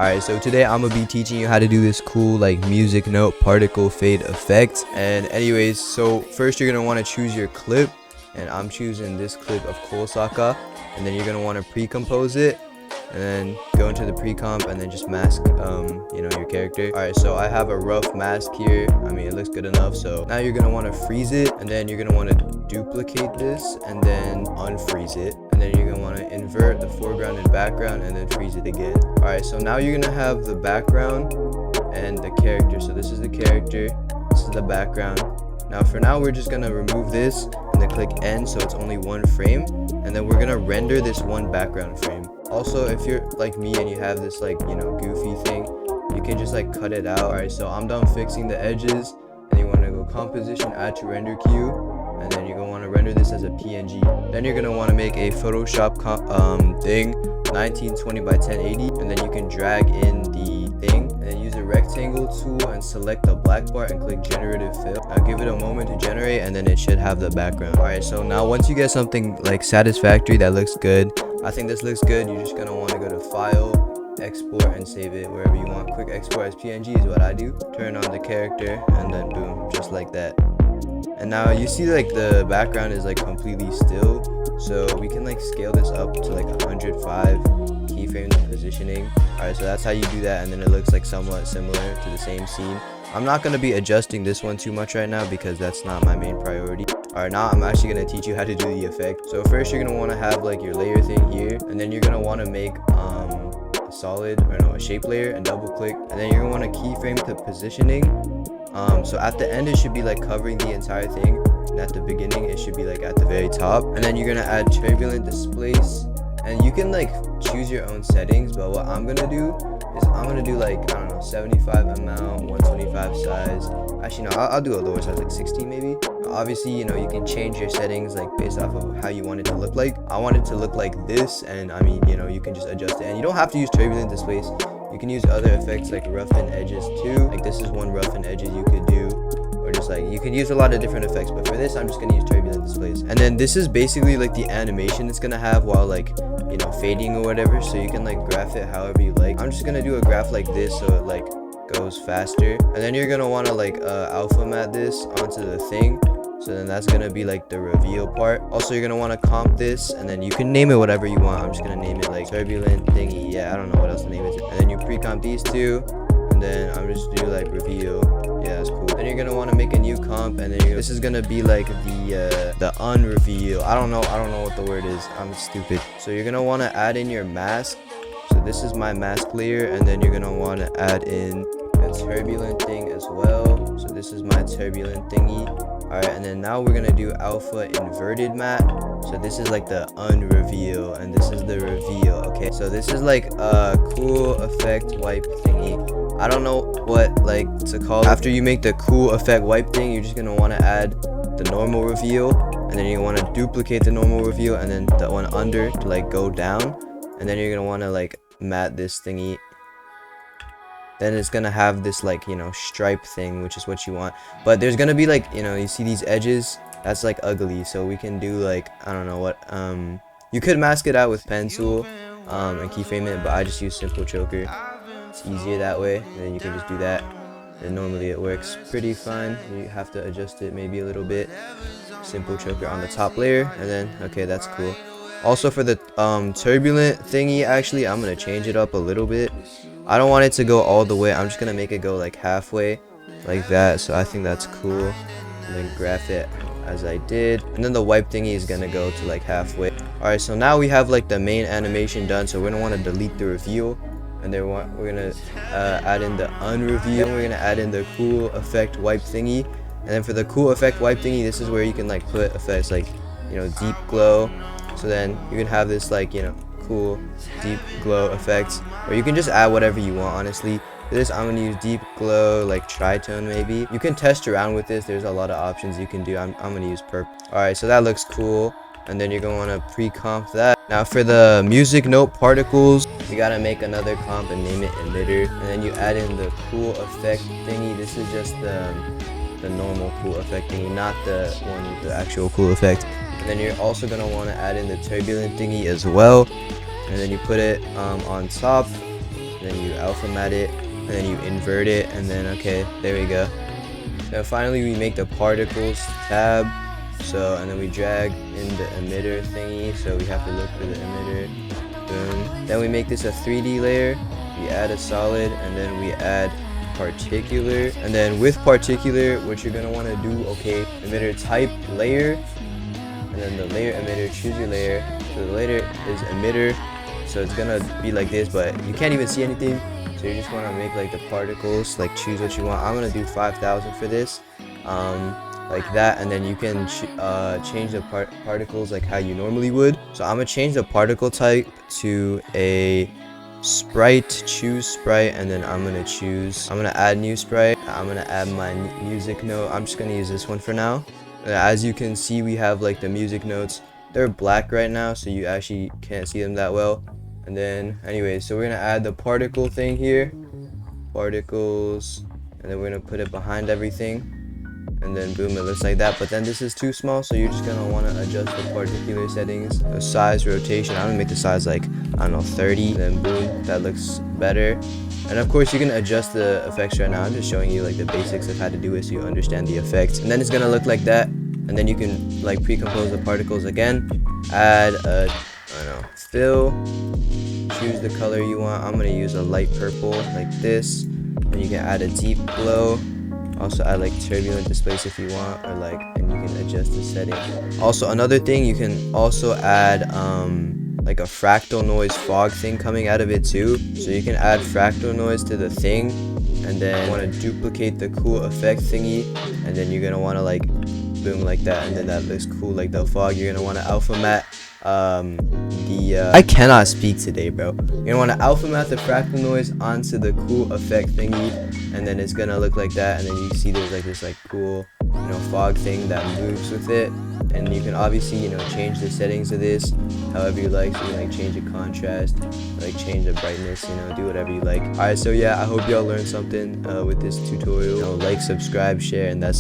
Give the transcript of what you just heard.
Alright, so today I'm gonna be teaching you how to do this cool like music note particle fade effect. And anyways, so first you're gonna want to choose your clip, and I'm choosing this clip of Kosaka, and then you're gonna want to pre-compose it, and then go into the pre-comp and then just mask your character. Alright, so I have a rough mask here. I mean, it looks good enough. So now you're gonna want to freeze it, and then you're gonna want to duplicate this and then unfreeze it, and then you're gonna want to invert the foreground and background and then freeze it again. Alright, so now you're gonna have the background and the character. So this is the character, this is the background. Now for now we're just gonna remove this and then click N so it's only one frame, and then we're gonna render this one background frame. Also, if you're like me and you have this like goofy thing, you can just like cut it out. Alright, so I'm done fixing the edges, and you want to go composition, add to render queue, and then you're gonna want to render this as a PNG. Then you're gonna want to make a Photoshop thing 1920 by 1080, and then you can drag in the thing and then use a rectangle tool and select the black bar and click generative fill. Now give it a moment to generate, and then it should have the background. Alright, so now once you get something like satisfactory that looks good, I think this looks good, you're just gonna want to go to file, export, and save it wherever you want. Quick export as PNG is what I do. Turn on the character, and then boom, just like that. And now you see like the background is like completely still, so we can like scale this up to like 105, keyframe the positioning. Alright, so that's how you do that, and then it looks like somewhat similar to the same scene. I'm not going to be adjusting this one too much right now because that's not my main priority. Alright, now I'm actually going to teach you how to do the effect. So first you're going to want to have like your layer thing here, and then you're going to want to make a shape layer and double click, and then you're going to want to keyframe the positioning. So at the end it should be like covering the entire thing, and at the beginning it should be like at the very top. And then you're gonna add turbulent displace, and you can like choose your own settings, but what I'm gonna do is I'm gonna do like, I don't know, 75 amount, 125 size. Actually no, I'll do a lower size, like 16 maybe. Obviously, you can change your settings like based off of how you want it to look like. I want it to look like this, and I mean, you can just adjust it, and you don't have to use turbulent displace. You can use other effects like roughen edges too. Like this is one roughen edges you could do, or just like you can use a lot of different effects, but for this I'm just gonna use turbulent displace. And then this is basically like the animation it's gonna have while like fading or whatever, so you can like graph it however you like. I'm just gonna do a graph like this so it like goes faster, and then you're gonna want to like alpha matte this onto the thing. So then that's gonna be like the reveal part. Also, you're gonna want to comp this, and then you can name it whatever you want. I'm just gonna name it like turbulent thingy. Yeah, I don't know what else to name it to. And then you pre-comp these two, and then I'm just do like reveal. Yeah, that's cool. Then you're gonna want to make a new comp, and then this is gonna be like the unreveal. I don't know what the word is. I'm stupid. So you're gonna want to add in your mask. So this is my mask layer, and then you're gonna want to add in a turbulent thing as well. So this is my turbulent thingy. Alright, and then now we're gonna do alpha inverted matte. So this is like the unreveal, and this is the reveal. Okay, so this is like a cool effect wipe thingy. I don't know what like to call it. After you make the cool effect wipe thing, you're just gonna want to add the normal reveal, and then you want to duplicate the normal reveal, and then the one under to like go down, and then you're gonna want to like matte this thingy. Then it's gonna have this like stripe thing, which is what you want. But there's gonna be like you see these edges, that's like ugly, so we can do like, I don't know what, you could mask it out with pencil and keyframe it, but I just use simple choker. It's easier that way, and then you can just do that, and normally it works pretty fine. You have to adjust it maybe a little bit. Simple choker on the top layer, and then okay, that's cool. Also for the turbulent thingy, actually I'm gonna change it up a little bit. I don't want it to go all the way. I'm just gonna make it go like halfway, like that. So I think that's cool. And then graph it as I did, and then the wipe thingy is gonna go to like halfway. Alright, so now we have like the main animation done. So we're gonna want to delete the reveal, and then we're gonna add in the unreveal, and we're gonna add in the cool effect wipe thingy. And then for the cool effect wipe thingy, this is where you can like put effects like deep glow. So then you can have this like cool deep glow effects, or you can just add whatever you want. Honestly, for this I'm gonna use deep glow, like tritone maybe. You can test around with this, there's a lot of options you can do. I'm gonna use purple. Alright, so that looks cool, and then you're gonna want to pre-comp that. Now for the music note particles, you gotta make another comp and name it emitter, and then you add in the cool effect thingy. This is just the normal cool effect thingy, not the one with the actual cool effect. And then you're also gonna want to add in the turbulent thingy as well, and then you put it on top, and then you alpha matte it, and then you invert it, and then okay, there we go. Now finally we make the particles tab. So, and then we drag in the emitter thingy, so we have to look for the emitter. Boom. Then we make this a 3D layer. We add a solid, and then we add particular. And then with particular, what you're gonna want to do, okay, emitter type layer, and then the layer emitter, choose your layer. So the layer is emitter, so it's gonna be like this, but you can't even see anything. So you just want to make like the particles, like choose what you want. I'm gonna do 5,000 for this. Like that, and then you can change the particles like how you normally would. So I'm gonna change the particle type to a sprite, choose sprite, and then I'm gonna add new sprite. I'm gonna add my music note. I'm just gonna use this one for now. As you can see, we have like the music notes. They're black right now, so you actually can't see them that well. And then anyway, so we're gonna add the particle thing here, particles, and then we're gonna put it behind everything. And then boom, it looks like that. But then this is too small, so you're just gonna want to adjust the particular settings, the size, rotation. I'm gonna make the size like, I don't know, 30. Then boom, that looks better. And of course you can adjust the effects right now. I'm just showing you like the basics of how to do it so you understand the effects. And then it's gonna look like that. And then you can like pre-compose the particles again, add a, I don't know, fill, choose the color you want. I'm gonna use a light purple like this. And you can add a deep glow. Also add like turbulent displace if you want, or like, and you can adjust the setting. Also another thing, you can also add like a fractal noise fog thing coming out of it too. So you can add fractal noise to the thing, and then you want to duplicate the cool effect thingy, and then you're gonna want to like boom like that, and then that looks cool like the fog. You're gonna want to alpha matte I cannot speak today, bro. You're gonna want to alpha matte the fractal noise onto the cool effect thingy, and then it's gonna look like that. And then you see there's like this like cool, you know, fog thing that moves with it. And you can obviously, you know, change the settings of this however you like. So you can like change the contrast, like change the brightness, you know, do whatever you like. Alright, so yeah, I hope y'all learned something with this tutorial. You know, like, subscribe, share, and that's